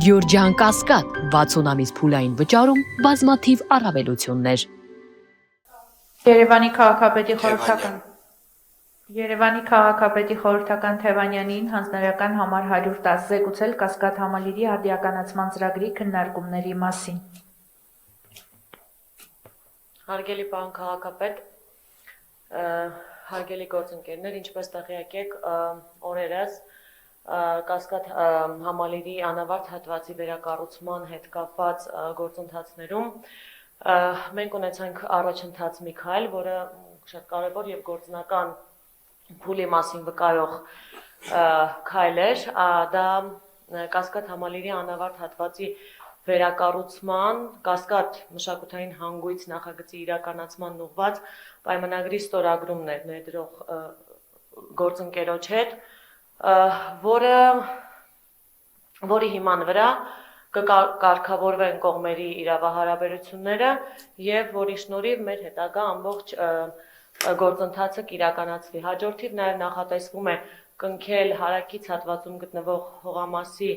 Գյորջյան Կասկադ 60 ամիս փուլային վճարում բազմաթիվ առավելություններ։ Երևանի քաղաքապետի խորհրդական Թևանյանին հանձնարարական համար 110 զեկուցել Կասկադ համալիրի արդիականացման ծրագրի քննարկումների մասին։ Հարգելի պարոն քաղաքապետ, հարգելի գործընկերներ, ինչպես տեղյակ եք, օրերս Կասկադ համալիրի անավարտ հատվածի վերակառուցման հետ կապված գործընթացներում մենք ունեցանք առաջընթաց մի քայլ, որը շատ կարևոր եւ գործնական փուլի մասին վկայող քայլ էր, դա Կասկադ համալիրի անավարտ հատվածի վերակառուցման, Կասկադ մշակութային հանգույց նախագծի իրականացման ուղղված պայմանագրի ստորագրումն էր ներդրող գործընկերոջ հետ, որի հիման վրա կկարգավորվեն կողմերի իրավահարաբերությունները եւ որի շնորհիվ մեր հետագա ամբողջ գործընթացը կիրականացվի։ Հաջորդիվ նաեւ նախատեսվում է կնքել հարակից հատվածում գտնվող հողամասի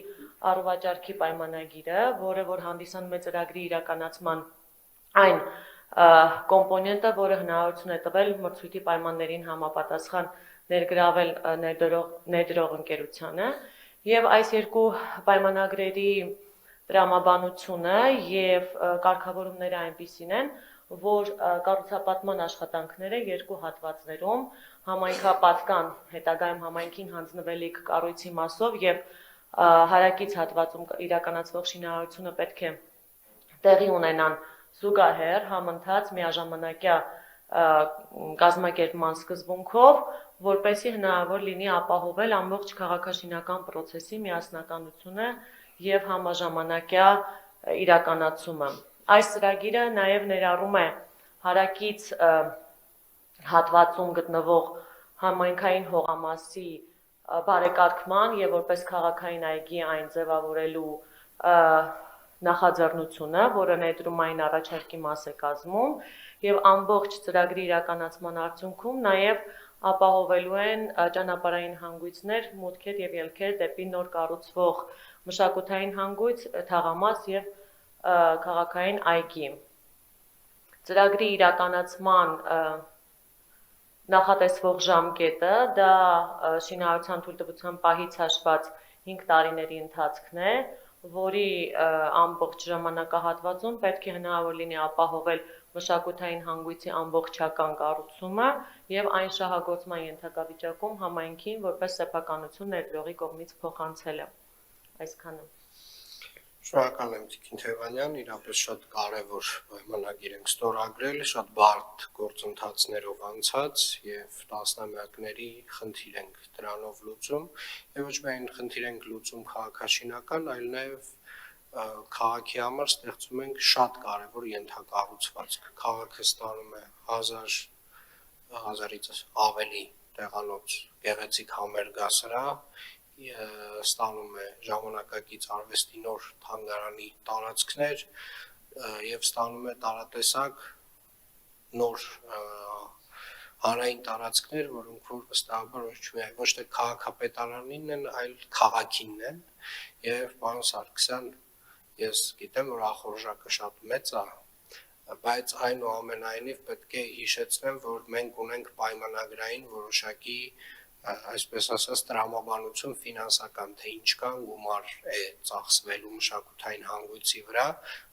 առուվաճառքի պայմանագիրը, որը որ հանդիսանում է ծրագրի իրականացման այն կոմպոնենտը, որը հնարավորություն է տվել մրցույթի պայմաններին համապատասխան ներգրավել ներդրող ընկերությանը եւ այս երկու պայմանագրերի տրամաբանությունը եւ կարգավորումները այնպիսին են, որ կառուցապատման աշխատանքները երկու հատվածներում համայնքապատկան հետագայում համայնքին հանձնվելիք կառույցի մասով եւ հարակից հատվածում իրականացվող շինարարությունը պետք է տեղի ունենան զուգահեռ համընթաց միաժամանակյա կազմակերպման սկզբունքով, որպեսզի հնարավոր լինի ապահովել ամբողջ քաղաքաշինական պրոցեսի միասնականությունը եւ համաժամանակյա իրականացումը։ Այս ծրագիրը նաեւ ներառում է հարակից հատվածում գտնվող համայնքային հողամասի բարեկարգման եւ որպես քաղաքային այգի այն ձևավորելու նախաձեռնությունը, որը ներդրում այն առաջարկի մաս է կազմում, եւ ամբողջ ծրագրի իրականացման արդյունքում նաեւ ապահովելու են ճանապարհային հանգույցներ, մուտքեր եւ ելքեր դեպի նոր կառուցվող մշակութային հանգույց, թաղամաս եւ քաղաքային այգի։ Ծրագրի իրականացման նախատեսվող ժամկետը դա շինարարության թույլտվության պահից հաշված 5 տարիների ընթացքն է, որի ամբողջ ժամանակահատվածում պետք է հնարավոր լինի ապահովել մշակութային հանգույցի ամբողջական կառուցումը եւ այն շահագործման ենթակավիճակում համայնքին որպես սեփականություն ներդրողի կողմից փոխանցելը։ Այսքանը։ Շնորհակալ եմ Տիկին Թևանյան, իրապես շատ կարևոր պայմանագիր ենք ստորագրել, շատ բարդ գործընթացներով անցած եւ տասնամյակների խնդիր ենք դրանով լուծում, եւ ոչ միայն խնդիր ենք լուծում քաղաքաշինական, այլ նաեւ քաղաքի համար ստեղծում ենք շատ կարևոր ենթակառուցվածք։ Քաղաքը ստանում է 1000-ից ավելի տեղանոց գեղեցիկ համերգասրահ, ստանում է ժամանակակից արվեստի նոր թանգարանի տարածքներ եւ ստանում է տարատեսակ նոր հանրային տարածքներ, որոնք որ վստահաբար ոչ թե քաղաքապետարանին են, այլ քաղաքինն են եւ պարոն Սարգսյան, ես գիտեմ, որ ախորժակը շատ մեծ է, բայց այնուամենայնիվ պետք է հիշեցնեմ, որ մենք ունենք պայմանագրային որոշակի այսպես ասած տրամաբանություն ֆինանսական, թե ինչքան գումար է ծախսվելու մշակութային հանգույցի վրա,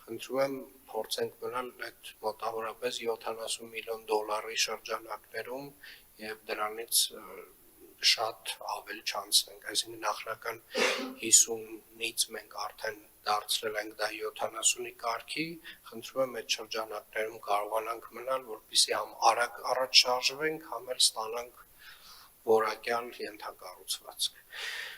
խնդրում եմ փորձենք մնալ այդ մոտավորապես 70 միլիոն դոլարի շրջանակներում եւ դրանից շատ ավելի չանցնենք, այսինքն նախնական 50-ից մենք արդեն դարձրել ենք դա 70-ի կարգի, խնդրում եմ այդ շրջանակներում կարողանանք մնալ, որպեսզի համ արագ առաջ շարժվենք, համ էլ ստանանք որակյալ ենթակառուցվածք։